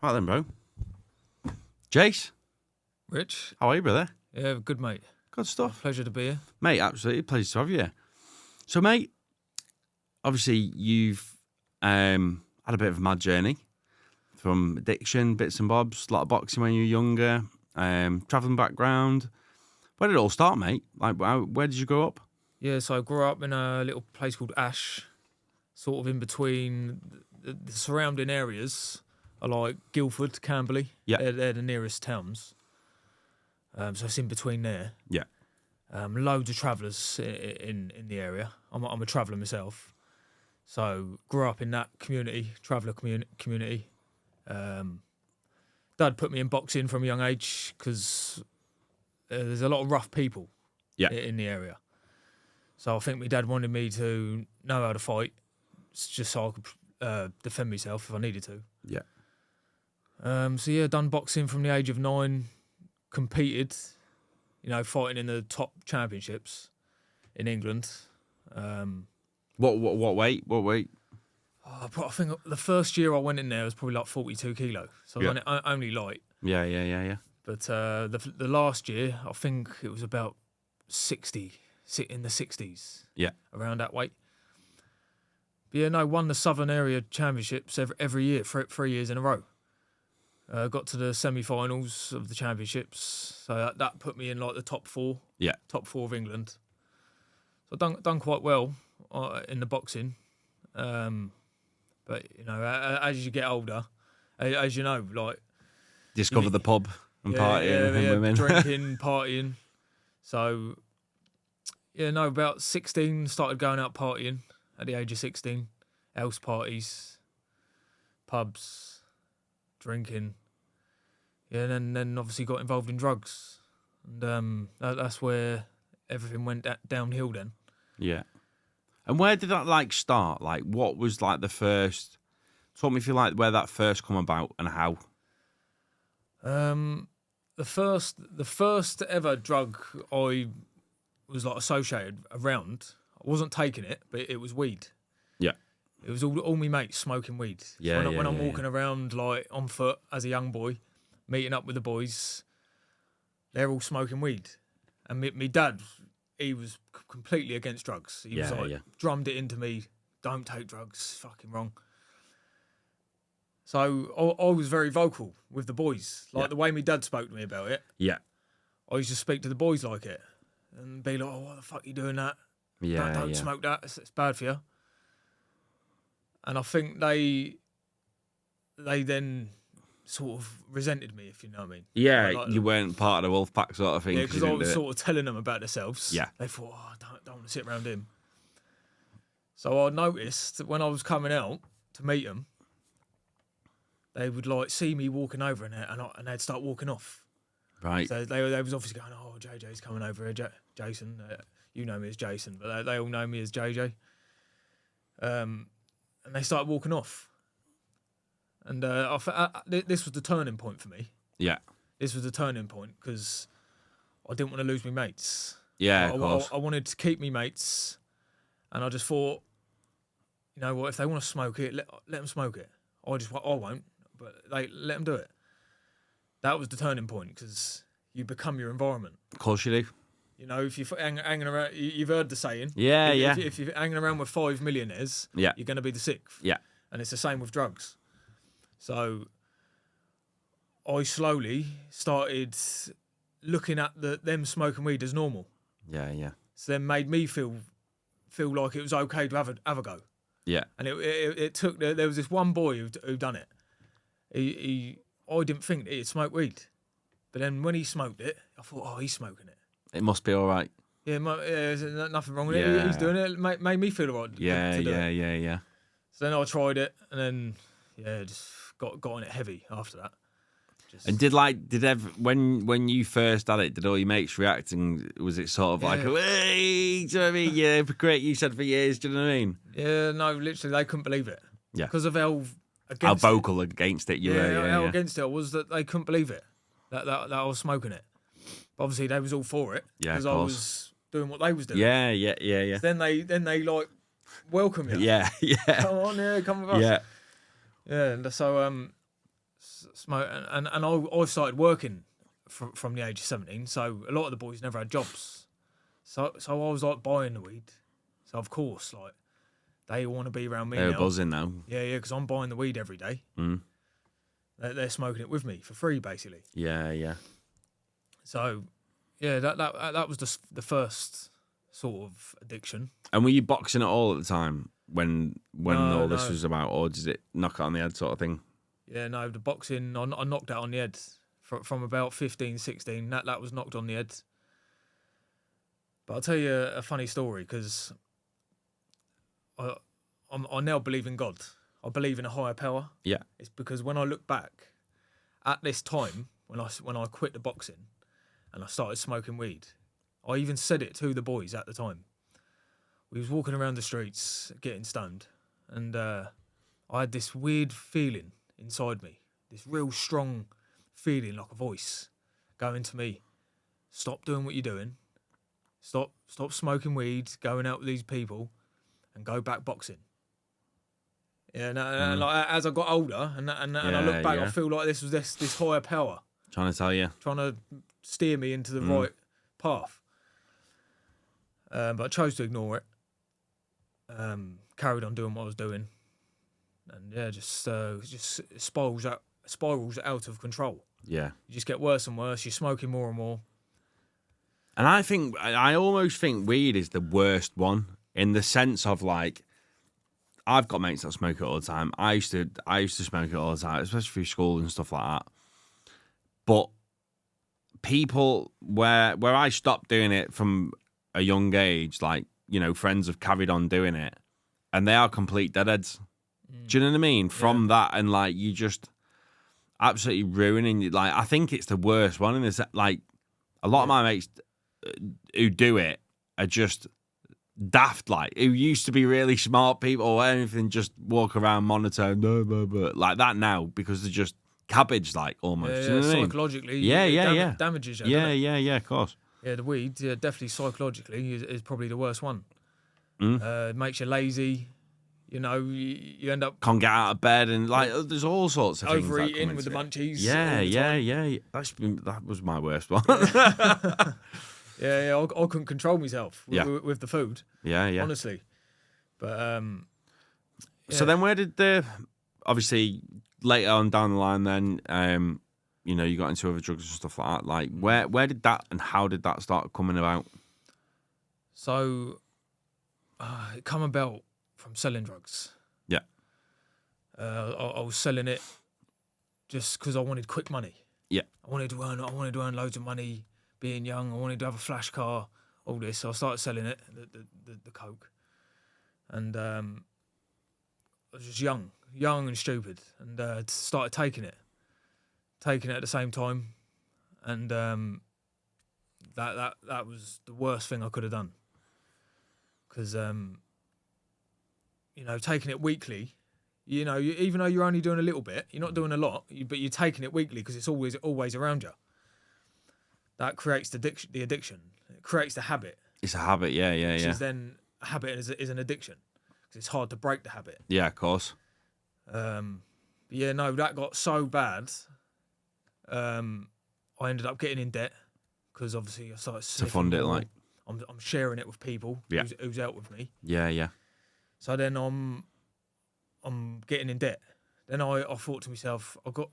Right then, bro. Jace, Rich? how are you, brother? Yeah, good, mate. Good stuff. Pleasure to be here. Mate, absolutely. Pleasure to have you. So, mate, obviously you've had a bit of a mad journey from addiction, bits and bobs, a lot of boxing when you were younger, travelling background. Where did it all start, mate? Like, where did you grow up? Yeah, so I grew up in a little place called Ash, sort of in between the surrounding areas are like Guildford, Camberley. Yeah. They're the nearest towns. So it's in between there. Yeah. Loads of travellers in the area. I'm a traveller myself. So grew up in that community, traveller community. Dad put me in boxing from a young age because there's a lot of rough people in the area. So I think my dad wanted me to know how to fight, just so I could defend myself if I needed to. Yeah. So yeah, done boxing from the age of 9, competed, fighting in the top championships in England. What weight? What weight? I think the first year I went in there was probably like 42 kilo, so I was only light. Yeah. But the last year, I think it was about 60, in the 60s. Yeah. Around that weight. But yeah, no, won the Southern Area Championships every year, 3 years in a row. Got to the semi-finals of the championships, so that put me in like the top 4. Yeah. Top 4 of England. So done quite well in the boxing. But as you get older, as you know, like Discover the pub and partying and women. Drinking, partying. So about 16, started going out partying at the age of 16. House parties, pubs, drinking. Yeah, and then obviously got involved in drugs. And that's where everything went downhill then. Yeah. And where did that start? Like, what was the first? Talk me through where that first come about and how. The first ever drug I was associated around. I wasn't taking it, but it was weed. Yeah. It was all my mates smoking weed. Yeah. When I'm walking around on foot as a young boy, meeting up with the boys, they're all smoking weed, and me dad. He was completely against drugs. He was drummed it into me, don't take drugs, fucking wrong. So I was very vocal with the boys. The way my dad spoke to me about it. Yeah. I used to speak to the boys like it and be like, oh, what the fuck are you doing that? Yeah. Don't smoke that, it's bad for you. And I think they then sort of resented me, if you know what I mean. Yeah, you weren't part of the wolf pack sort of thing. Yeah, because I was sort of telling them about themselves. Yeah. They thought, oh, I don't want to sit around him. So I noticed that when I was coming out to meet them, they would see me walking over and they'd start walking off. Right. So they was obviously going, oh, JJ's coming over here, Jason. You know me as Jason, but they all know me as JJ. And they started walking off. And this was the turning point for me. Yeah. This was the turning point because I didn't want to lose my mates. Yeah, of course. I wanted to keep me mates, and I just thought, you know what? If they want to smoke it, let them smoke it. I won't, but let them do it. That was the turning point because you become your environment. Of course you do. If you're hanging around, you've heard the saying. Yeah, If you're hanging around with 5 millionaires, you're going to be the 6th. Yeah. And it's the same with drugs. So I slowly started looking at them smoking weed as normal. Yeah. So then made me feel like it was okay to have a go. Yeah. And it took. There was this one boy who done it. I didn't think that he'd smoke weed, but then when he smoked it, I thought, oh, he's smoking it. It must be all right. Yeah, there's nothing wrong with it. He's doing it. Made me feel all right. Yeah. So then I tried it, and then just got on it heavy after that. And when you first had it, did all your mates react, and was it sort of hey, do you know what I mean? Yeah, great, you said for years, do you know what I mean? Yeah, no, literally, they couldn't believe it. Yeah. Because of how vocal against it you were. How against it was that they couldn't believe it, that I was smoking it. But obviously, they was all for it. Yeah, because I was doing what they was doing. Yeah. So then they welcome you. Yeah. Come on, come with us. Yeah. Yeah, and so smoke, and I started working from the age of 17. So a lot of the boys never had jobs. So I was like buying the weed. So of course, like they want to be around me. They're now. buzzing now. Yeah, because I'm buying the weed every day. Mm. They're smoking it with me for free, basically. Yeah. So, yeah, that was the first sort of addiction. And were you boxing at all at the time when No, all this no. was about, or did it knock it on the head sort of thing? Yeah, no, the boxing, I knocked that on the head from about 15, 16. That was knocked on the head. But I'll tell you a funny story, because I now believe in God. I believe in a higher power. Yeah. It's because when I look back at this time, when I quit the boxing and I started smoking weed, I even said it to the boys at the time. We was walking around the streets getting stoned, and I had this weird feeling inside me, this real strong feeling like a voice going to me, stop doing what you're doing, stop smoking weed, going out with these people, and go back boxing. Yeah, and like, as I got older and I look back, I feel like this was this higher power Trying to tell you. trying to steer me into the right path. But I chose to ignore it. Carried on doing what I was doing, and yeah, just spirals out of control. Yeah. You just get worse and worse. You're smoking more and more. And I almost think weed is the worst one, in the sense of, like, I've got mates that smoke it all the time. I used to smoke it all the time, especially through school and stuff like that. But people where I stopped doing it from a young age, like, you know, friends have carried on doing it, and they are complete deadheads. Do you know what I mean? From that, and like, you just absolutely ruining. Like, I think it's the worst one, and it's like a lot of my mates who do it are just daft, like, who used to be really smart people or anything, just walk around monotone, like that now, because they're just cabbage, like, almost. Yeah, you know what I mean? psychologically, damages you. Yeah, of course. Yeah, the weed, definitely psychologically is probably the worst one. Mm. It makes you lazy. You know, you end up Can't get out of bed, and like, there's all sorts of things that come overeating into with the it. munchies. Yeah. That was my worst one. Yeah, I couldn't control myself with the food. Yeah. Honestly, but So then, where did obviously later on down the line, then you know, you got into other drugs and stuff like that. Like, where did that and how did that start coming about? So it come about from selling drugs. Yeah. I was selling it just because I wanted quick money. Yeah. I wanted to earn loads of money. Being young, I wanted to have a flash car. All this, so I started selling it, the coke, and I was just young and stupid, and started taking it at the same time, and that was the worst thing I could have done, because you know, taking it weekly, you know, even though you're only doing a little bit, you're not doing a lot, but you're taking it weekly because it's always around you. That creates the addiction. It creates the habit. It's a habit, yeah. Which is then a habit is an addiction, because it's hard to break the habit. Yeah, of course. Yeah, no, that got so bad. I ended up getting in debt because obviously I started To fund it, more. like. I'm sharing it with people who's out with me. Yeah. So then I'm getting in debt. Then I thought to myself, I got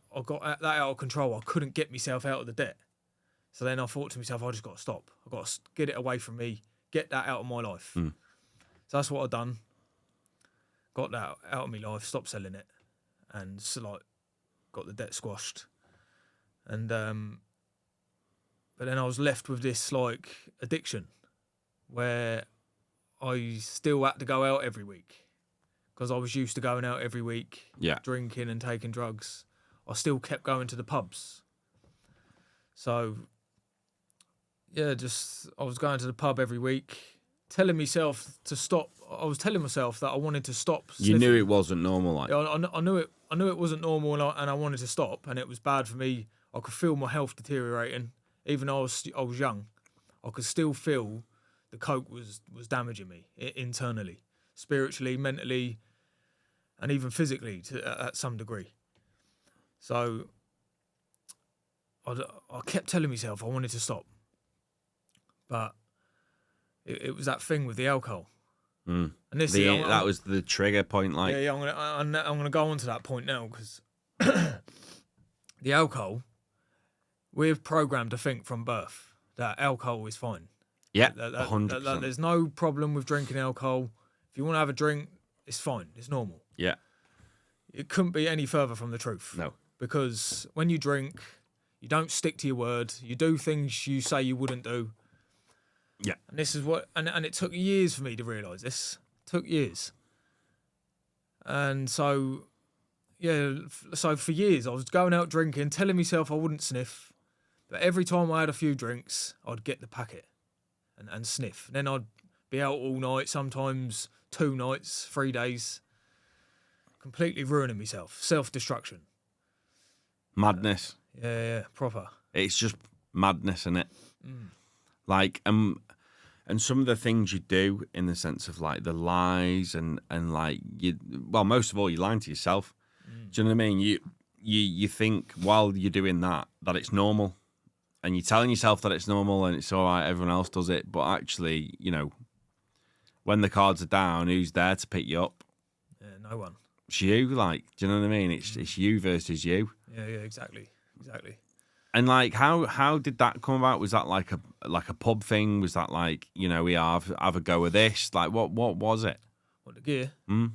that out of control. I couldn't get myself out of the debt. So then I thought to myself, I just got to stop. I got to get it away from me, get that out of my life. So that's what I done. Got that out of my life, stopped selling it, and so, like, got the debt squashed. And but then I was left with this, like, addiction where I still had to go out every week because I was used to going out every week, drinking and taking drugs. I still kept going to the pubs. So yeah, I was going to the pub every week, telling myself to stop. I was telling myself that I wanted to stop sniffing. You knew it wasn't normal, like. Yeah, I knew it wasn't normal, and I wanted to stop, and it was bad for me. I could feel my health deteriorating, even though I was young. I could still feel the coke was damaging me internally, spiritually, mentally, and even physically at some degree. So I kept telling myself I wanted to stop, but it was that thing with the alcohol. Mm. And this That was the trigger point. Like, yeah, I'm gonna go on to that point now because the alcohol, we're programmed to think from birth that alcohol is fine. yeah, That 100%. there's no problem with drinking alcohol. If you want to have a drink, it's fine. It's normal. Yeah, It couldn't be any further from the truth. no, Because when you drink, you don't stick to your word. You do things you say you wouldn't do. yeah, And this is what, and it took years for me to realise this. It took years. And so, yeah, so for years I was going out drinking, telling myself I wouldn't sniff. But every time I had a few drinks, I'd get the packet and sniff. Then I'd be out all night, sometimes 2 nights, 3 days, completely ruining myself. Self-destruction. madness. Yeah, proper. It's just madness, isn't it? Like, and some of the things you do in the sense of like the lies and like most of all, you're lying to yourself. Do you know what I mean? You think while you're doing that it's normal, and you're telling yourself that it's normal and it's all right, everyone else does it, but actually, when the cards are down, who's there to pick you up? Yeah, no one. It's you. Like, do you know what I mean? It's you versus you. Yeah, exactly. And like, how did that come about? Was that like a pub thing? Was that like, we have a go with this? Like, what was it? What, the gear? Mm.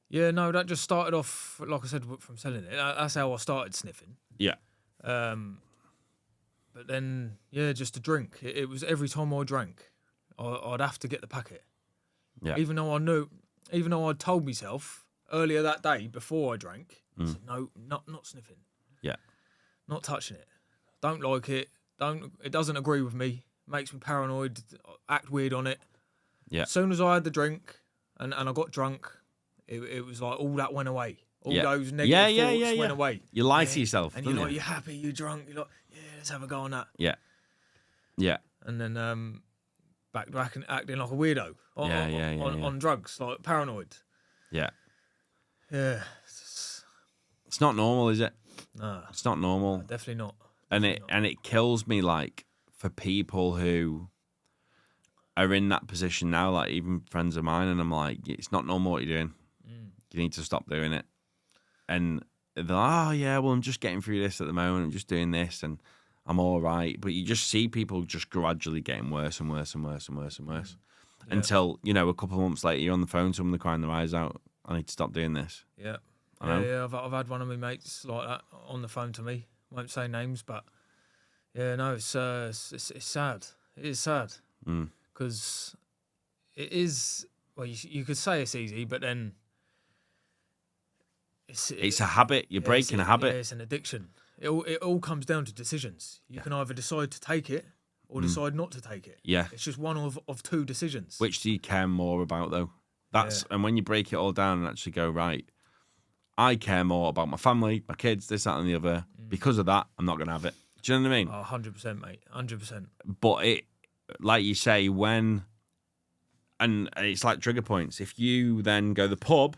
Yeah, no, that just started off, like I said, from selling it. That's how I started sniffing. Yeah. But then, yeah, just to drink. It was every time I drank, I'd have to get the packet. Yeah. Even though I'd told myself earlier that day before I drank, I said, no, not sniffing. Yeah. Not touching it. Don't like it. It doesn't agree with me. Makes me paranoid. Act weird on it. Yeah. As soon as I had the drink and I got drunk, it was like all that went away. All those negative thoughts went away. You lie to yourself, and don't you're you? like, you're happy, you're drunk. You're like, yeah, let's have a go on that. Yeah. Yeah. And then back and acting like a weirdo on drugs, like paranoid. Yeah. Yeah. It's not normal, is it? Nah, It's not normal. definitely not. And it kills me, like, for people who are in that position now, like even friends of mine, and I'm like, it's not normal what you're doing. You need to stop doing it. And they're like, oh yeah, well, I'm just getting through this at the moment. I'm just doing this and I'm all right. But you just see people just gradually getting worse and worse and worse and worse and worse. Yeah. Until, a couple of months later, you're on the phone to someone, they're crying their eyes out. I need to stop doing this. Yeah. Yeah, I've had one of my mates like that on the phone to me. Won't say names, but yeah, no, it's sad. It is sad because it is. Well, you could say it's easy, but then it's a habit. You're breaking a habit. Yeah, it's an addiction. It all comes down to decisions. You can either decide to take it or decide not to take it. Yeah, it's just one of two decisions. Which do you care more about, though? And when you break it all down and actually go, right, I care more about my family, my kids, this, that, and the other. Because of that, I'm not going to have it. Do you know what I mean? Oh, 100%, mate. 100%. But it, like you say, and it's like trigger points. If you then go to the pub,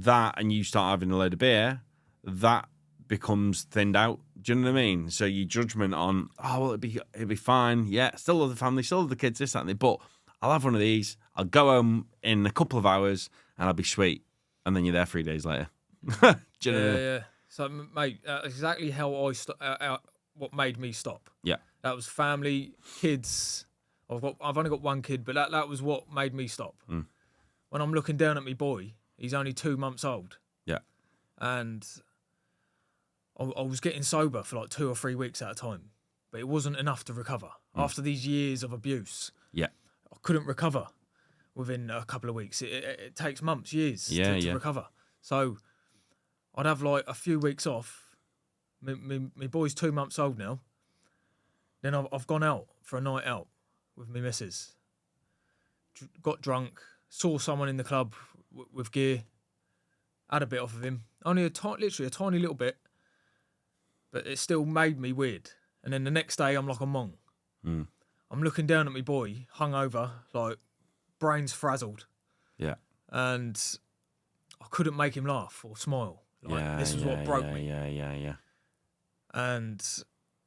and you start having a load of beer, that becomes thinned out. Do you know what I mean? So your judgment on, it'd be fine. Yeah, still love the family, still love the kids, this, that, and the other. But I'll have one of these. I'll go home in a couple of hours and I'll be sweet. And then you're there 3 days later. Do you know? Yeah. So, mate, exactly how what made me stop. Yeah. That was family, kids. I've only got one kid, but that was what made me stop. When I'm looking down at my boy, he's only 2 months old. Yeah. And I was getting sober for like 2 or 3 weeks at a time, but it wasn't enough to recover. After these years of abuse, yeah, I couldn't recover within a couple of weeks. It takes months, years to recover. So I'd have like a few weeks off. My boy's 2 months old now. Then I've gone out for a night out with my missus. Got drunk, saw someone in the club with gear, had a bit off of him. Only literally a tiny little bit, but it still made me weird. And then the next day, I'm like a monk. I'm looking down at my boy, hungover, like brains frazzled. Yeah. And I couldn't make him laugh or smile. Like, this was what broke me. Yeah. And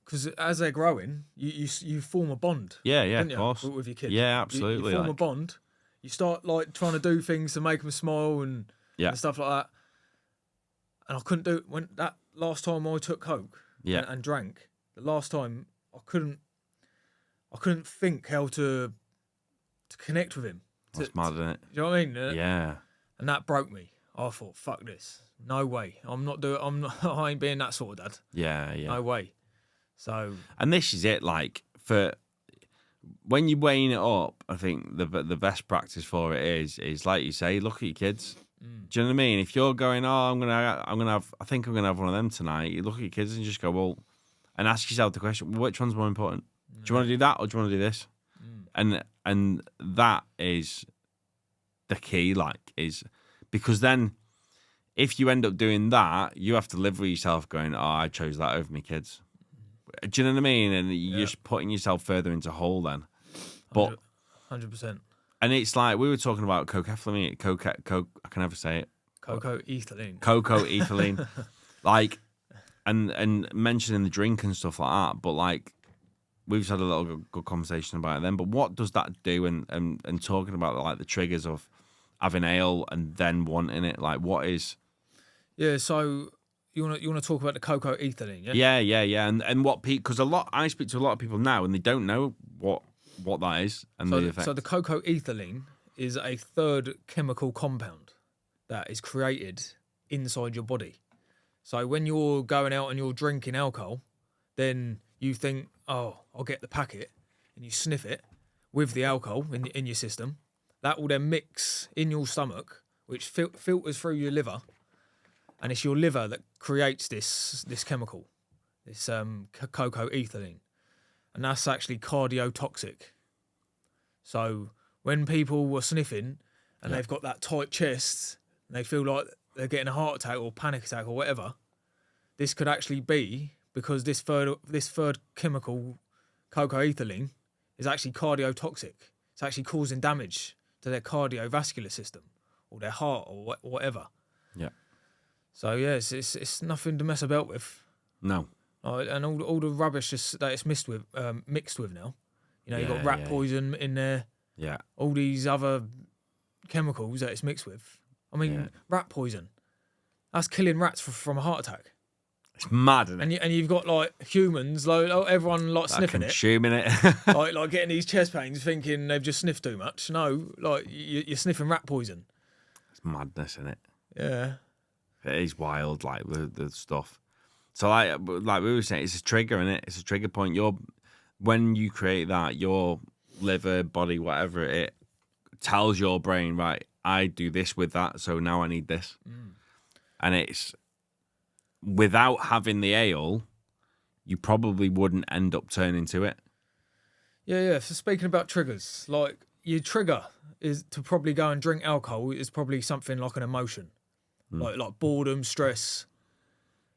because as they're growing, you form a bond. Yeah, don't of you, course. with your kids. Yeah, absolutely. You form a bond. You start like trying to do things to make them smile and stuff like that. And I couldn't do it when that last time I took coke and drank. The last time I couldn't think how to connect with him. That's mad, isn't it? You know what I mean? Yeah. And that broke me. I thought, fuck this. No way. I ain't being that sort of dad. Yeah. No way. So. And this is it. Like for when you're weighing it up, I think the best practice for it is like you say, look at your kids. Do you know what I mean? If you're going, I think I'm gonna have one of them tonight. You look at your kids and just go, well, and ask yourself the question: which one's more important? Do you want to do that or do you want to do this? And that is the key. Like, is because then if you end up doing that, you have to live with yourself going, I chose that over my kids. Do you know what I mean? And you're just putting yourself further into hole then. But 100%. And it's like we were talking about cocaethylene. I can never say it. Cocaethylene. Cocaethylene. Like, and mentioning the drink and stuff like that. But like, we've just had a little good conversation about it then. But what does that do? And talking about like the triggers of having ale and then wanting it. Like, what is? Yeah. So you want to talk about the cocaethylene? Yeah. Yeah. And what because I speak to a lot of people now and they don't know what that is and the effects. So the cocaethylene is a third chemical compound that is created inside your body. So when you're going out and you're drinking alcohol, then you think, I'll get the packet, and you sniff it with the alcohol in your system. That will then mix in your stomach, which filters through your liver, and it's your liver that creates this chemical, this cocaethylene. And that's actually cardiotoxic. So when people were sniffing and they've got that tight chest and they feel like they're getting a heart attack or panic attack or whatever, this could actually be because this third chemical, cocaethylene, is actually cardiotoxic. It's actually causing damage to their cardiovascular system or their heart or whatever. Yeah. So yeah, it's nothing to mess about with. No. And all the rubbish that it's mixed with now. You know, you've got rat poison in there. Yeah. All these other chemicals that it's mixed with. I mean, rat poison. That's killing rats from a heart attack. It's mad, isn't it? And you've got like humans, like everyone like sniffing consuming it, like getting these chest pains, thinking they've just sniffed too much. No, like you're sniffing rat poison. It's madness, isn't it? Yeah. It is wild, like the stuff. So like we were saying, it's a trigger, innit? It's a trigger point. When you create that, your liver, body, whatever, it tells your brain, right, I do this with that, so now I need this. And it's without having the ale, you probably wouldn't end up turning to it. Yeah. So speaking about triggers, like your trigger is to probably go and drink alcohol is probably something like an emotion, like boredom, stress.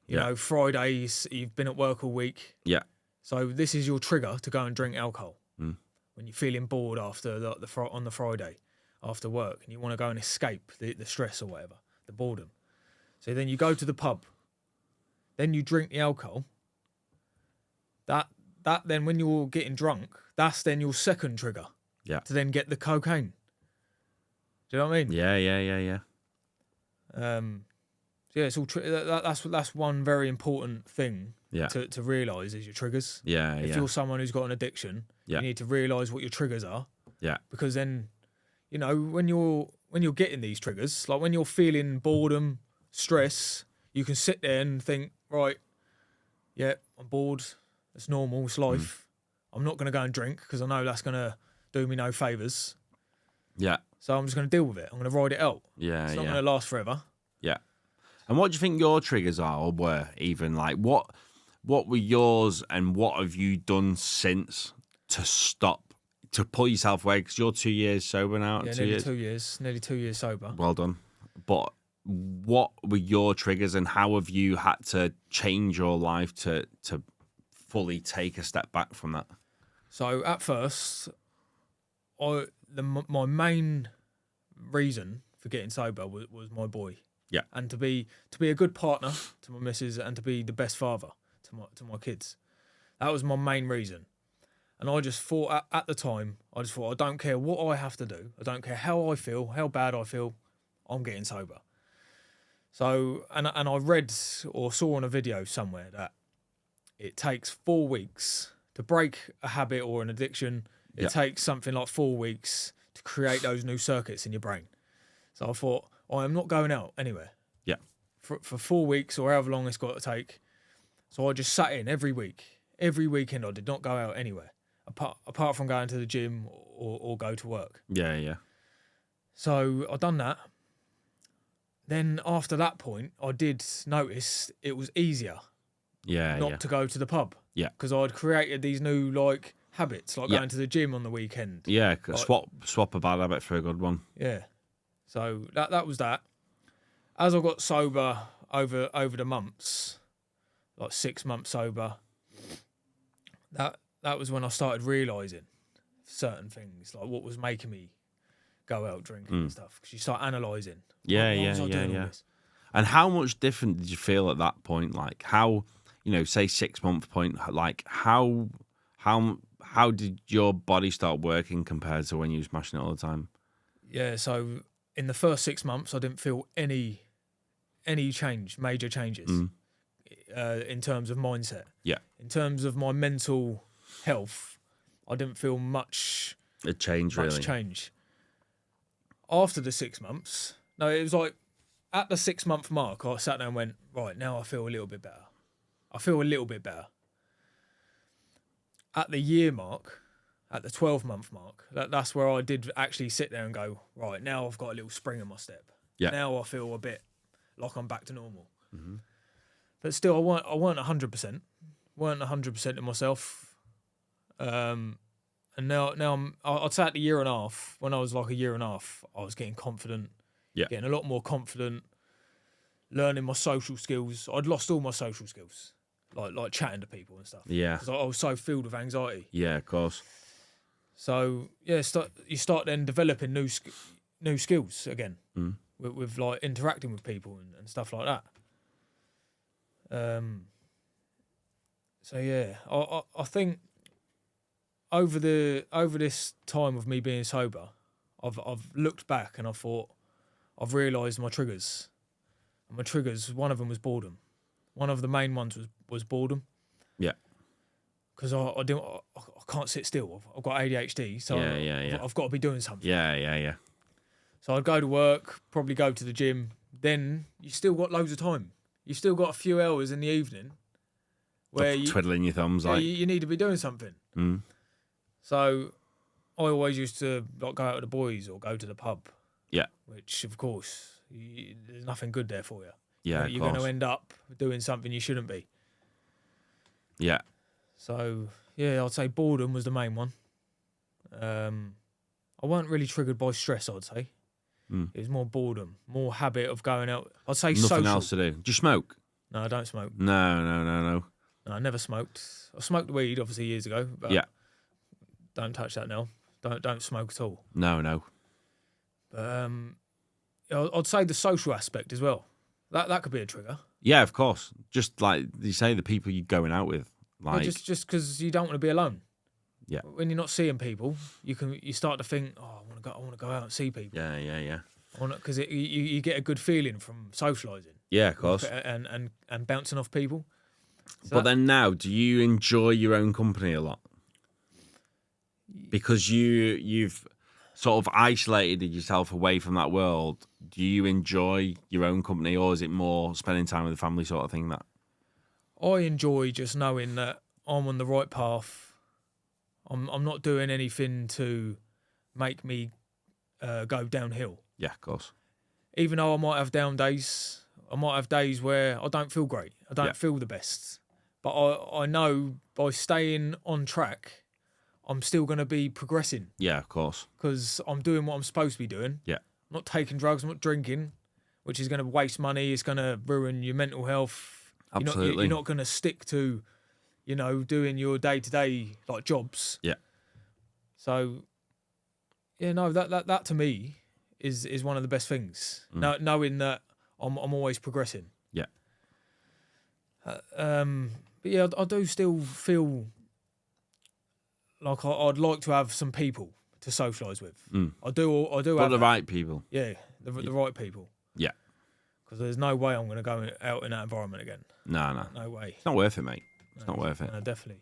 You know, Fridays, you've been at work all week. Yeah. So this is your trigger to go and drink alcohol when you're feeling bored after on the Friday after work and you want to go and escape the stress or whatever, the boredom. So then you go to the pub, then you drink the alcohol. That then when you're getting drunk, that's then your second trigger. Yeah. To then get the cocaine. Do you know what I mean? Yeah. Yeah, it's all that's one very important thing to realise is your triggers. If you're someone who's got an addiction, you need to realise what your triggers are. Yeah. Because then, you know, when you're getting these triggers, like when you're feeling boredom, stress, you can sit there and think, right, I'm bored. It's normal. It's life. I'm not going to go and drink because I know that's going to do me no favours. Yeah. So I'm just going to deal with it. I'm going to ride it out. Yeah. It's not going to last forever. Yeah. And what do you think your triggers are, or were even like what were yours, and what have you done since to stop, to pull yourself away? Because you're 2 years sober now. Yeah, nearly 2 years sober. Well done. But what were your triggers, and how have you had to change your life to fully take a step back from that? So at first, my main reason for getting sober was my boy. Yeah. And to be a good partner to my missus and to be the best father to my kids. That was my main reason. And I just thought at the time, I don't care what I have to do. I don't care how I feel, how bad I feel. I'm getting sober. So, and I read or saw on a video somewhere that it takes 4 weeks to break a habit or an addiction. It takes something like 4 weeks to create those new circuits in your brain. So I thought, I am not going out anywhere. Yeah. For 4 weeks or however long it's got to take. So I just sat in every week. Every weekend I did not go out anywhere. Apart from going to the gym or go to work. Yeah. So I done that. Then after that point, I did notice it was easier not to go to the pub. Yeah. Because I'd created these new habits, like going to the gym on the weekend. Yeah, swap a bad habit for a good one. Yeah. So that was that. As I got sober over the months, like 6 months sober, that was when I started realising certain things, like what was making me go out drinking and stuff. Because you start analysing. Yeah. And how much different did you feel at that point? Like how, say 6 month point, like how did your body start working compared to when you were smashing it all the time? Yeah, so in the first 6 months, I didn't feel any major changes in terms of mindset. Yeah. In terms of my mental health, I didn't feel much change. After the 6 months, no, it was like at the 6 month mark, I sat down and went, right, now I feel a little bit better. At the year mark, at the 12-month mark, that's where I did actually sit there and go, right, now I've got a little spring in my step. Yeah. Now I feel a bit like I'm back to normal. Mm-hmm. But still, I weren't 100%. Weren't 100% in myself. And now I'd say at the year and a half, when I was like a year and a half, I was getting confident. Yeah. Getting a lot more confident. Learning my social skills. I'd lost all my social skills. Like chatting to people and stuff. Yeah. Because I was so filled with anxiety. Yeah, of course. So yeah, you start then developing new skills again with like interacting with people and stuff like that. So yeah, I think over this time of me being sober, I've looked back and I thought I've realised my triggers. And my triggers, one of them was boredom. One of the main ones was boredom. Yeah. Because I can't sit still. I've got ADHD, so I've got to be doing something. Yeah. So I'd go to work, probably go to the gym. Then you still got loads of time. You've still got a few hours in the evening where twiddling your thumbs, you need to be doing something. Mm. So I always used to go out with the boys or go to the pub. Yeah. Which, of course, there's nothing good there for you. Yeah, you're going to end up doing something you shouldn't be. Yeah. So, yeah, I'd say boredom was the main one. I weren't really triggered by stress, I'd say. Mm. It was more boredom, more habit of going out. I'd say nothing social. Else to do. Do you smoke? No, I don't smoke. No. No, I never smoked. I smoked weed, obviously, years ago. But don't touch that now. Don't smoke at all. No. But I'd say the social aspect as well. That could be a trigger. Yeah, of course. Just like you say, the people you're going out with. Like just because you don't want to be alone. Yeah. When you're not seeing people, you start to think, oh, I want to go out and see people. Yeah. Because you get a good feeling from socialising. Yeah, of course. And bouncing off people. So but then now, do you enjoy your own company a lot? Because you've sort of isolated yourself away from that world. Do you enjoy your own company, or is it more spending time with the family sort of thing? That I enjoy just knowing that I'm on the right path. I'm not doing anything to make me go downhill. Yeah, of course. Even though I might have down days, I might have days where I don't feel great. I don't feel the best. But I know by staying on track, I'm still going to be progressing. Yeah, of course. Because I'm doing what I'm supposed to be doing. Yeah. I'm not taking drugs, I'm not drinking, which is going to waste money. It's going to ruin your mental health. Absolutely. You're not going to stick to, doing your day-to-day jobs. Yeah. So, that to me is one of the best things. Knowing that I'm always progressing. Yeah. But yeah, I do still feel like I'd like to have some people to socialise with. I do But have the that. right people. Yeah, the right people. Yeah. Because there's no way I'm going to go out in that environment again. No. No way. It's not worth it, mate. It's not worth it. No, definitely.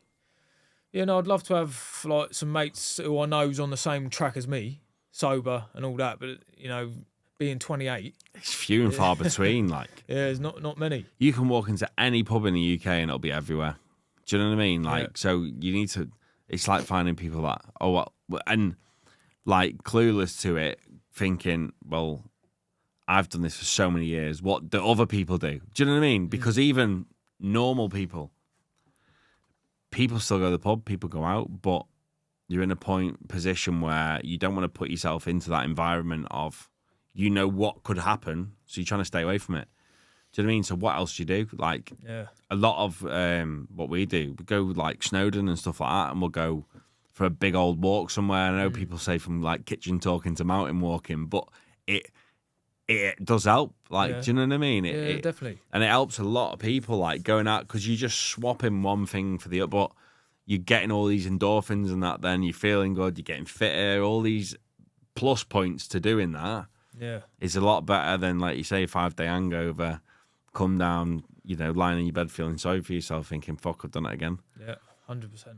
Yeah, no, I'd love to have like some mates who I know's on the same track as me, sober and all that. But you know, being 28, It's few and far between. Like, yeah, there's not many. you can walk into any pub in the UK and it'll be everywhere. Do you know what I mean? Like, Yeah. so you need to. It's like finding people that and like clueless to it, thinking, well, I've done this for so many years. What do other people do? Do you know what I mean? Because even normal people still go to the pub, people go out, but you're in a position where you don't want to put yourself into that environment of, you know, what could happen, so you're trying to stay away from it. Do you know what I mean? So what else do you do? Like, a lot of what we do, we go like Snowdon and stuff like that, and we'll go for a big old walk somewhere. I know people say from like kitchen talking to mountain walking, but it does help. Like, do you know what I mean? Yeah, definitely. And it helps a lot of people, like, going out, because you're just swapping one thing for the other, but you're getting all these endorphins and that, then you're feeling good, you're getting fitter, all these plus points to doing that. Yeah. It's a lot better than, like you say, 5-day hangover, come down, you know, lying in your bed feeling sorry for yourself, thinking, fuck, I've done it again. Yeah, 100%.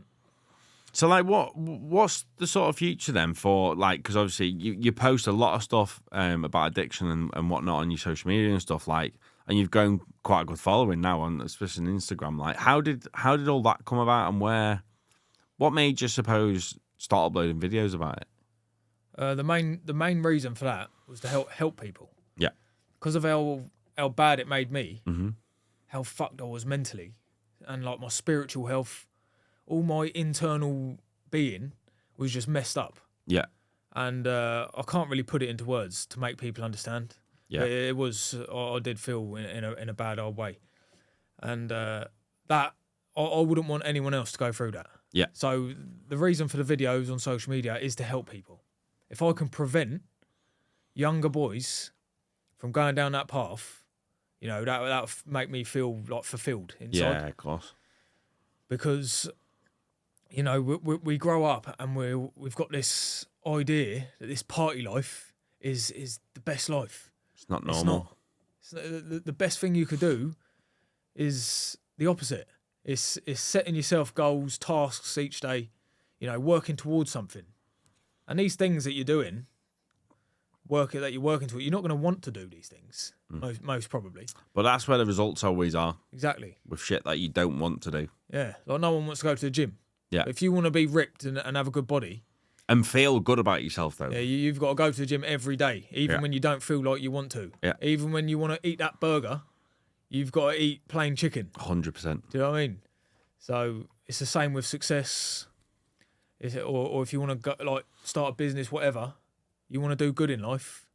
So, like, what's the sort of future then for, like, because obviously you post a lot of stuff about addiction and whatnot on your social media and stuff, like, and you've grown quite a good following now on, especially on Instagram. Like, how did all that come about, and what made you suppose start uploading videos about it? The main reason for that was to help people. Yeah. Because of how bad it made me, Mm-hmm. how fucked I was mentally, and like my spiritual health, all my internal being was just messed up. Yeah. And I can't really put it into words to make people understand. Yeah. It was, I did feel in a bad old way. And that, I wouldn't want anyone else to go through that. Yeah. So the reason for the videos on social media is to help people. If I can prevent younger boys from going down that path, you know, that'll make me feel like fulfilled inside. Yeah, of course. Because, you know, we grow up and we've got this idea that this party life is the best life. It's not It's normal. not. The best thing you could do is the opposite. It's setting yourself goals, tasks each day, you know, working towards something. And these things that you're doing, that you're working toward, you're not going to want to do these things, most probably. But that's where the results always are, Exactly. with shit that you don't want to do. Yeah. Like no one wants to go to the gym. Yeah. But if you want to be ripped and have a good body, And feel good about yourself, though. yeah, you've got to go to the gym every day, even Yeah. when you don't feel like you want to. Yeah. Even when you want to eat that burger, you've got to eat plain chicken. 100%. Do you know what I mean? So it's the same with success. Or if you want to go, like start a business, whatever, you want to do good in life.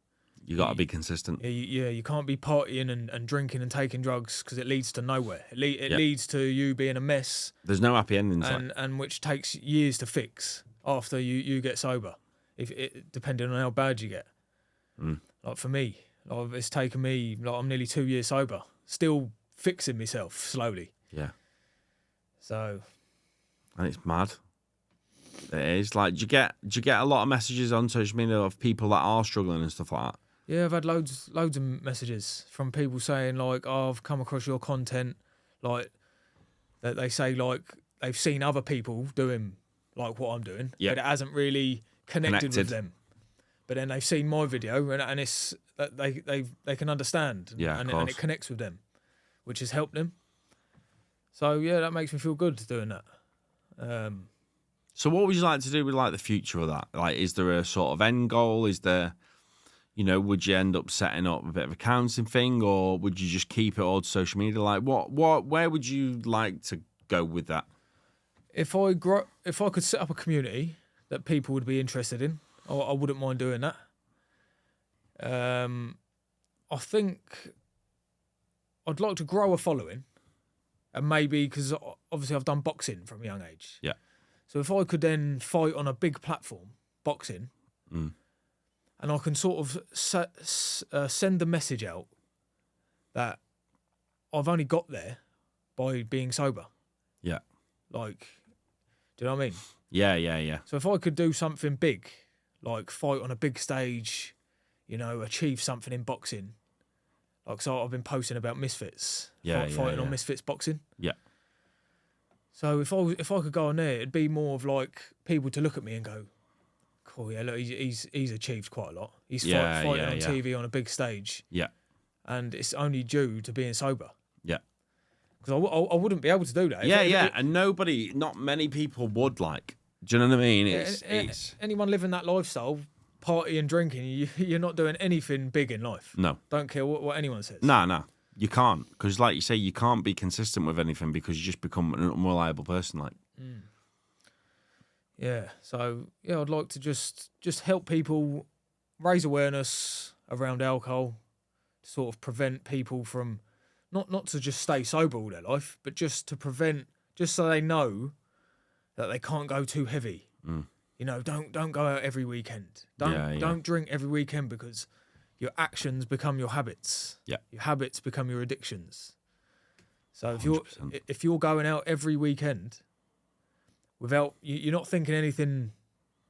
You got to be consistent. Yeah, you can't be partying and drinking and taking drugs because it leads to nowhere. It leads to you being a mess, There's no happy endings. and which takes years to fix after you get sober, depending on how bad you get. Like for me, like it's taken me, like I'm nearly 2 years sober, still fixing myself slowly. Yeah. So, And it's mad. It is. Like, do you get a lot of messages on social media of people that are struggling and stuff like that? yeah, I've had loads of messages from people saying like, oh, I've come across your content, like that they say like they've seen other people doing like what I'm doing, Yeah. but it hasn't really connected with Connected. them. But then they've seen my video and it's that they can understand, Yeah, of and course. it connects with them, which has helped them. So yeah, that makes me feel good doing that. So what would you like to do with, like, the future of that? Like, is there a sort of end goal? Is there, you know, would you end up setting up a bit of a counselling thing, or would you just keep it all to social media? Like, where would you like to go with that? If I could set up a community that people would be interested in, I wouldn't mind doing that. I think I'd like to grow a following, and maybe because obviously I've done boxing from a young age. Yeah. So if I could then fight on a big platform, boxing, and I can sort of send the message out that I've only got there by being sober. Yeah. Like, do you know what I mean? Yeah. So if I could do something big, like fight on a big stage, you know, achieve something in boxing. Like, so I've been posting about Misfits, fighting on Misfits boxing. Yeah. So if I could go on there, it'd be more of like people to look at me and go, "Cool, yeah, look, he's achieved quite a lot. He's fighting on TV on a big stage, Yeah. and it's only due to being sober." Yeah. Because I wouldn't be able to do that. And not many people would like. Do you know what I mean? It's anyone living that lifestyle, partying and drinking, you're not doing anything big in life. No. Don't care what anyone says. No. You can't. Because like you say, you can't be consistent with anything because you just become an unreliable person. Like. Yeah. So, yeah, I'd like to just help people raise awareness around alcohol, to sort of prevent people from, not to just stay sober all their life, but just to prevent, just so they know that they can't go too heavy. You know, don't go out every weekend. Don't drink every weekend, because your actions become your habits. Yeah. Your habits become your addictions. So if you're going out every weekend without you're not thinking anything,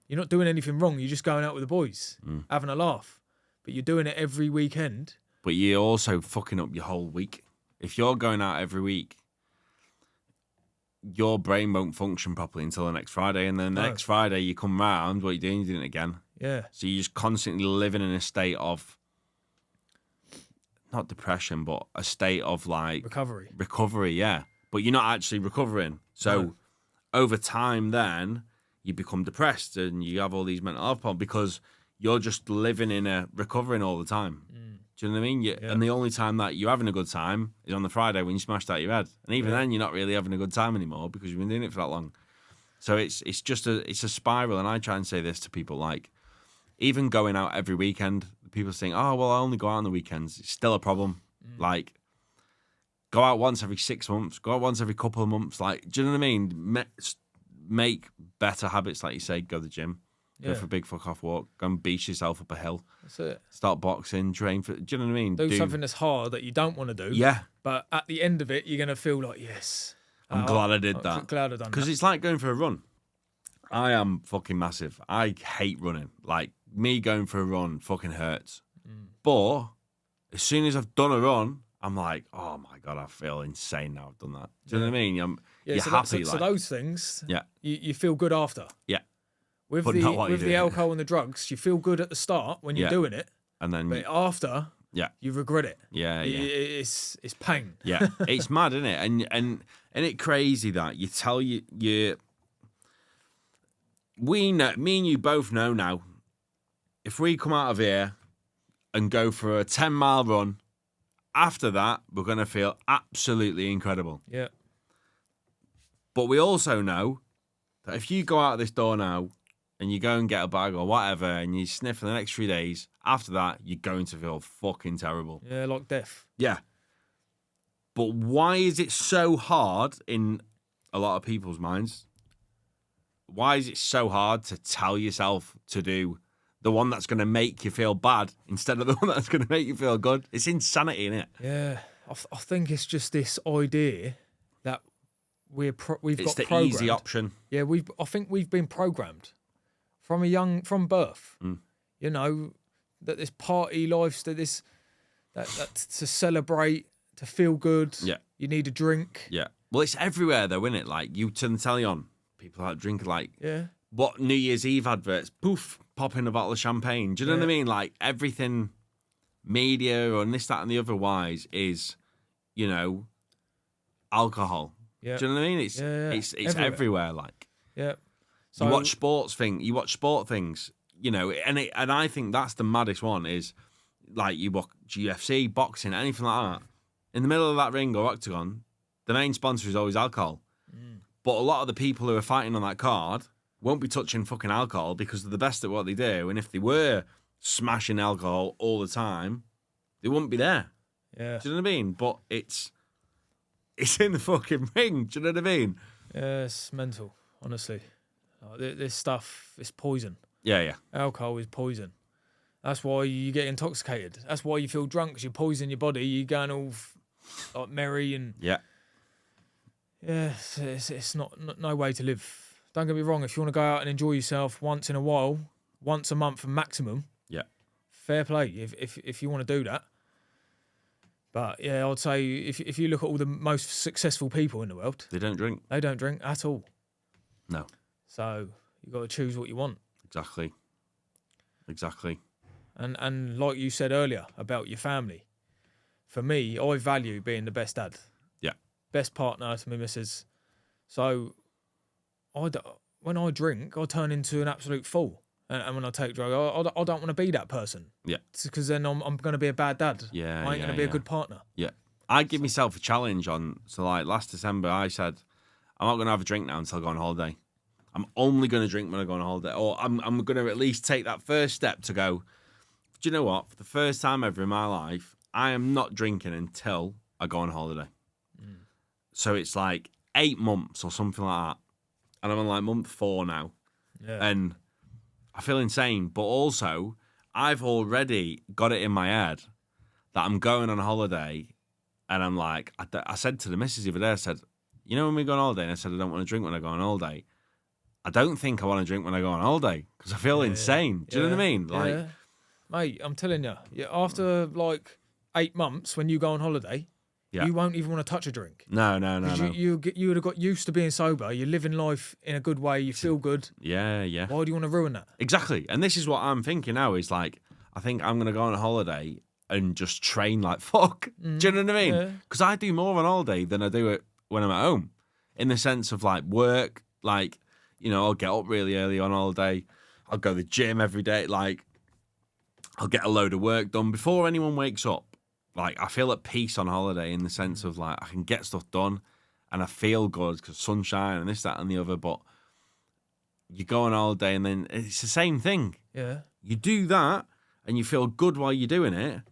you're not doing anything wrong. You're just going out with the boys, having a laugh. But you're doing it every weekend. But you're also fucking up your whole week. If you're going out every week, your brain won't function properly until the next Friday, and then the next Friday you come round, what you're doing, you're doing it again. Yeah. So you're just constantly living in a state of, not depression, but a state of like... Recovery, yeah. But you're not actually recovering. So over time then, you become depressed and you have all these mental health problems because you're just living in a recovering all the time. Do you know what I mean? And the only time that you're having a good time is on the Friday when you smashed out your head. And even then, you're not really having a good time anymore because you've been doing it for that long. So it's just a spiral. And I try and say this to people, like, even going out every weekend, people saying, "Oh, well, I only go out on the weekends." It's still a problem. Like, go out once every 6 months. Go out once every couple of months. Like, do you know what I mean? Make better habits, like you say. Go to the gym. Go for a big fuck off walk. Go and beach yourself up a hill. That's it. Start boxing, train for. Do you know what I mean? Do something that's hard that you don't want to do. Yeah. But at the end of it, you're gonna feel like, yes, I'm glad I did that. Glad I done that. Because it's like going for a run. I am fucking massive. I hate running. Like, me going for a run fucking hurts. But as soon as I've done a run, I'm like, oh my God, I feel insane now I've done that. Do you know what I mean? You're happy. So those things, you feel good after. Yeah. With the alcohol and the drugs, you feel good at the start when you're doing it, and then but after, you regret it. It's pain. Yeah, it's mad, isn't it? And it crazy that you tell we know, me and you both know now, if we come out of here and go for a 10-mile run, after that we're gonna feel absolutely incredible. Yeah. But we also know that if you go out of this door now and you go and get a bag or whatever and you sniff for the next 3 days, after that, you're going to feel fucking terrible. Yeah, like death. Yeah. But why is it so hard in a lot of people's minds? Why is it so hard to tell yourself to do the one that's going to make you feel bad instead of the one that's going to make you feel good? It's insanity, isn't it? Yeah. I think it's just this idea that we've got the programmed. Easy option. Yeah, I think we've been programmed from birth. You know, that this party lifestyle, that to celebrate, to feel good. Yeah, you need a drink. Yeah, well, it's everywhere though, isn't it? Like, you turn the telly on, people are drinking, like, what New Year's Eve adverts? Poof, pop in a bottle of champagne. Do you know what I mean? Like, everything, media or this, that, and the other wise is, you know, alcohol. Yeah. Do you know what I mean? It's everywhere. Like, so you watch sport things, you know, and I think that's the maddest one is, like, you watch UFC, boxing, anything like that. In the middle of that ring or octagon, the main sponsor is always alcohol. But a lot of the people who are fighting on that card won't be touching fucking alcohol because they're the best at what they do. And if they were smashing alcohol all the time, they wouldn't be there. Yeah. Do you know what I mean? But it's in the fucking ring. Do you know what I mean? Yeah, it's mental, honestly. This stuff is poison. Yeah. Alcohol is poison. That's why you get intoxicated. That's why you feel drunk, because you poison your body. You're going all like merry and Yeah. it's not no way to live. Don't get me wrong. If you want to go out and enjoy yourself once in a while, once a month maximum, Yeah. fair play. If you want to do that. But yeah, I'd say if you look at all the most successful people in the world, They don't drink. they don't drink at all. No. So you got to choose what you want. Exactly. And like you said earlier about your family, for me, I value being the best dad. Yeah. Best partner to my missus. So when I drink, I turn into an absolute fool. And when I take drugs, I don't want to be that person. Yeah. Because then I'm going to be a bad dad. Yeah. I ain't going to be a good partner. Yeah. I give myself a challenge on. So like last December, I said I'm not going to have a drink now until I go on holiday. I'm only going to drink when I go on holiday, or I'm going to at least take that first step to go. Do you know what? For the first time ever in my life, I am not drinking until I go on holiday. So it's like 8 months or something like that, and I'm on like month 4 now, and I feel insane. But also, I've already got it in my head that I'm going on holiday, and I'm like, I said to the missus the other day, I said, you know when we go on holiday, and I said I don't want to drink when I go on holiday. I don't think I want to drink when I go on holiday because I feel insane. Do you know what I mean? Like, mate, I'm telling you, after like 8 months when you go on holiday, you won't even want to touch a drink. No. You would have got used to being sober. You're living life in a good way. You feel good. Yeah. Why do you want to ruin that? Exactly. And this is what I'm thinking now is like, I think I'm going to go on a holiday and just train like fuck. Do you know what I mean? Because I do more on holiday than I do it when I'm at home, in the sense of like work, like, you know, I'll get up really early on holiday. I'll go to the gym every day. Like, I'll get a load of work done before anyone wakes up. Like, I feel at peace on holiday in the sense of, like, I can get stuff done and I feel good because sunshine and this, that, and the other. But you go on holiday and then it's the same thing. Yeah. You do that and you feel good while you're doing it.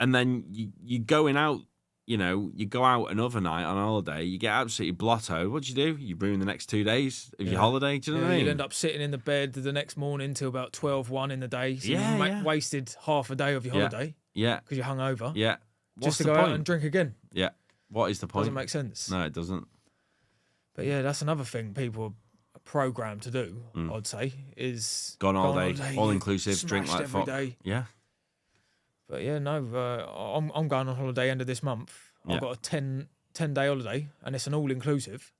And then you're going out, you know, you go out another night on holiday, you get absolutely blottoed. What do? You ruin the next 2 days of your holiday. Do you know what I mean? You'd end up sitting in the bed the next morning till about 12, 1 in the day. So you wasted half a day of your holiday. Yeah. Because you're hungover. Yeah. Just to go out and drink again. Yeah. What is the point? Doesn't make sense. No, it doesn't. But yeah, that's another thing people are programmed to do, I'd say, is go on holiday, all inclusive, drink like every fuck. day. Yeah. But yeah, no, I'm going on holiday end of this month. Yeah. I've got a 10-day holiday, and it's an all-inclusive.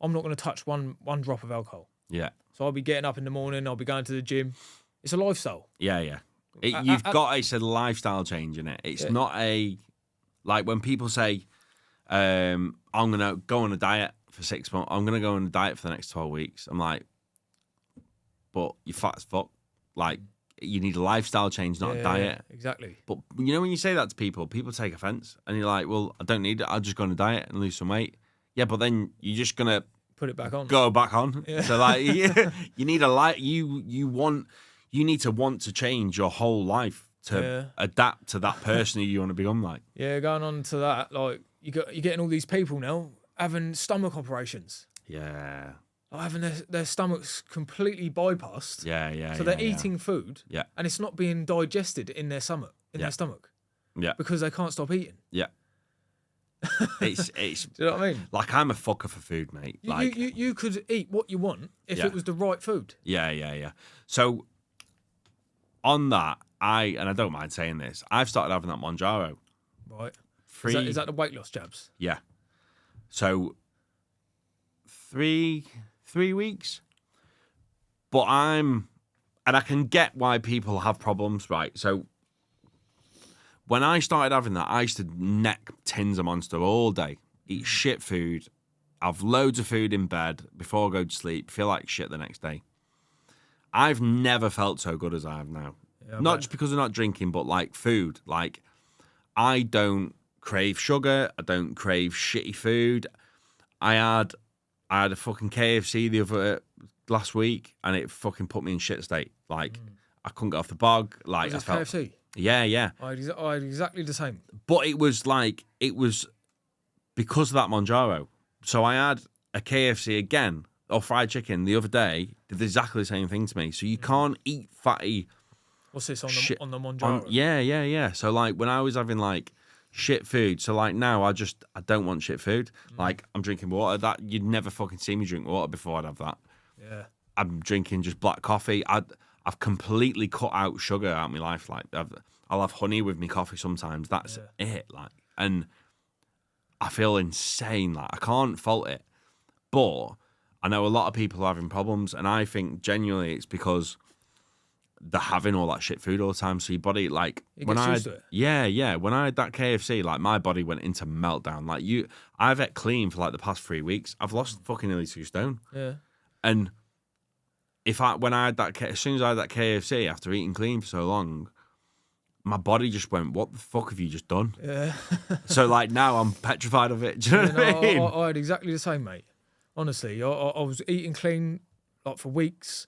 I'm not going to touch one drop of alcohol. Yeah. So I'll be getting up in the morning. I'll be going to the gym. It's a lifestyle. Yeah. It's a lifestyle change in it. It's not a, like when people say, I'm going to go on a diet for 6 months. I'm going to go on a diet for the next 12 weeks. I'm like, but you're fat as fuck. Like, you need a lifestyle change, not a diet. Yeah, exactly. But you know when you say that to people take offence. And you're like, well, I don't need it. I'll just go on a diet and lose some weight. Yeah, but then you're just going to put it back on. Go back on. Yeah. So like, you need a you need to want to change your whole life to adapt to that person who you want to become like. Yeah, going on to that, like you're getting all these people now having stomach operations. Yeah. Having their stomachs completely bypassed. Yeah. So they're eating food. Yeah. And it's not being digested in their stomach. Yeah. Because they can't stop eating. Yeah. It's Do you know what I mean? Like, I'm a fucker for food, mate. Like, you could eat what you want if it was the right food. Yeah. So on that, I don't mind saying this, I've started having that Monjaro. Right. 3 Is that the weight loss jabs? Yeah. So 3 weeks. But and I can get why people have problems, right? So when I started having that, I used to neck tins of Monster all day, eat shit food, have loads of food in bed before I go to sleep, feel like shit the next day. I've never felt so good as I have now. Yeah, not just because I'm not drinking, but like food. Like, I don't crave sugar. I don't crave shitty food. I had a fucking KFC last week, and it fucking put me in shit state. Like, I couldn't get off the bog. Like, was it KFC? Yeah. I had exactly the same. But it was because of that Monjaro. So I had a KFC again, or fried chicken the other day, did exactly the same thing to me. So you can't eat fatty What's this on shit the Monjaro? Yeah. So like when I was having like shit food, so like now I don't want shit food. Like I'm drinking water. That you'd never fucking see me drink water before I'd have that. Yeah. I'm drinking just black coffee. I've completely cut out sugar out of my life. Like I'll have honey with my coffee sometimes. That's it. Like, and I feel insane. Like I can't fault it, but I know a lot of people are having problems, and I think genuinely it's because they're having all that shit food all the time. So your body, like when I used to it. yeah, when I had that KFC, like my body went into meltdown. Like I've ate clean for like the past 3 weeks. I've lost fucking nearly 2 stone. Yeah. And as soon as I had that KFC after eating clean for so long, my body just went, "What the fuck have you just done?" Yeah. So like now I'm petrified of it. Do you know what I mean? I had exactly the same, mate. Honestly, I was eating clean like for weeks,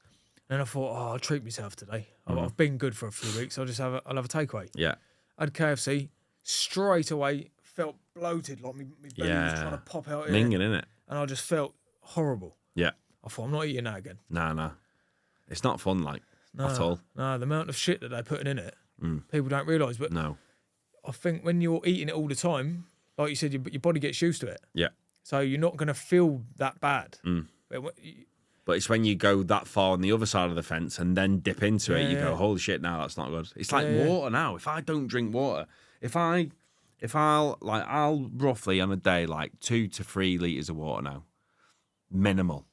and I thought, I'll treat myself today. I've been good for a few weeks. I'll have a takeaway. Yeah. I had KFC straight away. Felt bloated, like my belly was trying to pop out. Minging, innit? and I just felt horrible. Yeah. I thought, I'm not eating that again. Nah. It's not fun, like, at all. No, the amount of shit that they're putting in it, people don't realise. But No. I think when you're eating it all the time, like you said, your body gets used to it. Yeah. So you're not going to feel that bad. But it's when you go that far on the other side of the fence and then dip into it, you go, holy shit, now that's not good. It's like water now. If I don't drink water, I'll roughly on a day, like 2 to 3 litres of water now. Minimal.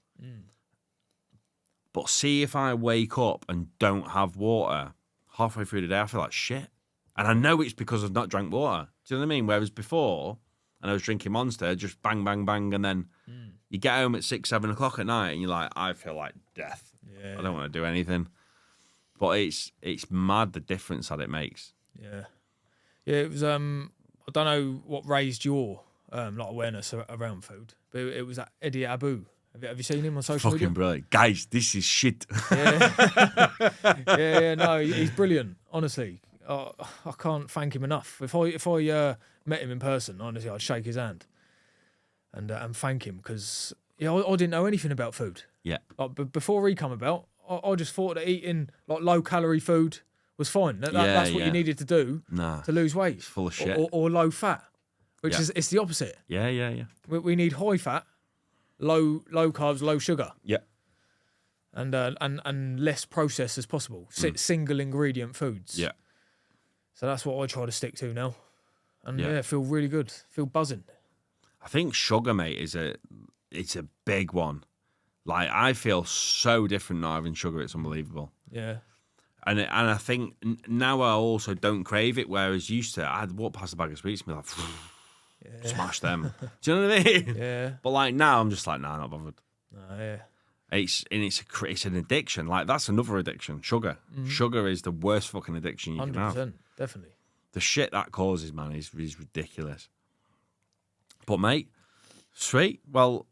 But see if I wake up and don't have water halfway through the day, I feel like shit. And I know it's because I've not drank water. Do you know what I mean? Whereas before, and I was drinking Monster, just bang, bang, bang, and then you get home at 6, 7 o'clock at night, and you're like, I feel like death. Yeah. I don't want to do anything. But it's mad the difference that it makes. Yeah. Yeah, it was, I don't know what raised your like awareness around food, but it was that Eddie Abu. Have you seen him on social media? Fucking brilliant. Guys, this is shit. Yeah, no, he's brilliant, honestly. I can't thank him enough. If I met him in person, honestly, I'd shake his hand and thank him because I didn't know anything about food. Yeah. But before he come about, I just thought that eating like low calorie food was fine. That's what you needed to do to lose weight. It's full of shit. Or low fat, which is it's the opposite. Yeah. We need high fat, low carbs, low sugar. Yeah. And less processed as possible. Single ingredient foods. Yeah. So that's what I try to stick to now. And feel really good. Feel buzzing. I think sugar, mate, it's a big one. Like, I feel so different not having sugar. It's unbelievable. Yeah. And I think now I also don't crave it, whereas used to, I'd walk past a bag of sweets and be like, smash them. Do you know what I mean? Yeah. But like now, I'm just like, nah, not bothered. Yeah. It's an addiction. Like, that's another addiction. Sugar. Sugar is the worst fucking addiction you can have. 100%, definitely. The shit that causes, man, is ridiculous. But mate, sweet. Well,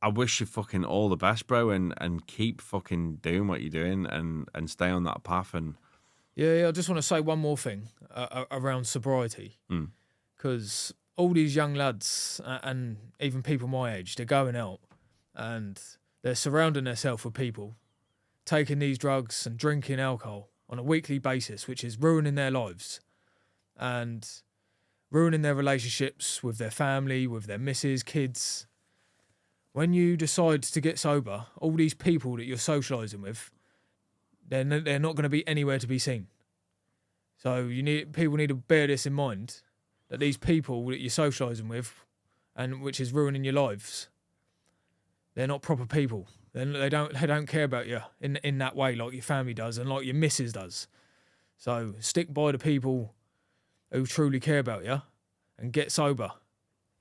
I wish you fucking all the best, bro, and keep fucking doing what you're doing and stay on that path. And yeah, I just want to say one more thing around sobriety, because all these young lads and even people my age, they're going out and they're surrounding themselves with people taking these drugs and drinking alcohol on a weekly basis, which is ruining their lives and ruining their relationships with their family, with their missus, kids. When you decide to get sober, all these people that you're socialising with, they're not going to be anywhere to be seen. So people need to bear this in mind, that these people that you're socialising with, and which is ruining your lives, they're not proper people. They don't care about you in that way like your family does and like your missus does. So stick by the people who truly care about you and get sober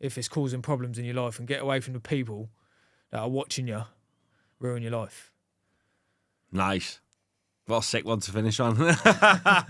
if it's causing problems in your life, and get away from the people that are watching you ruin your life. nice. What a sick one to finish on.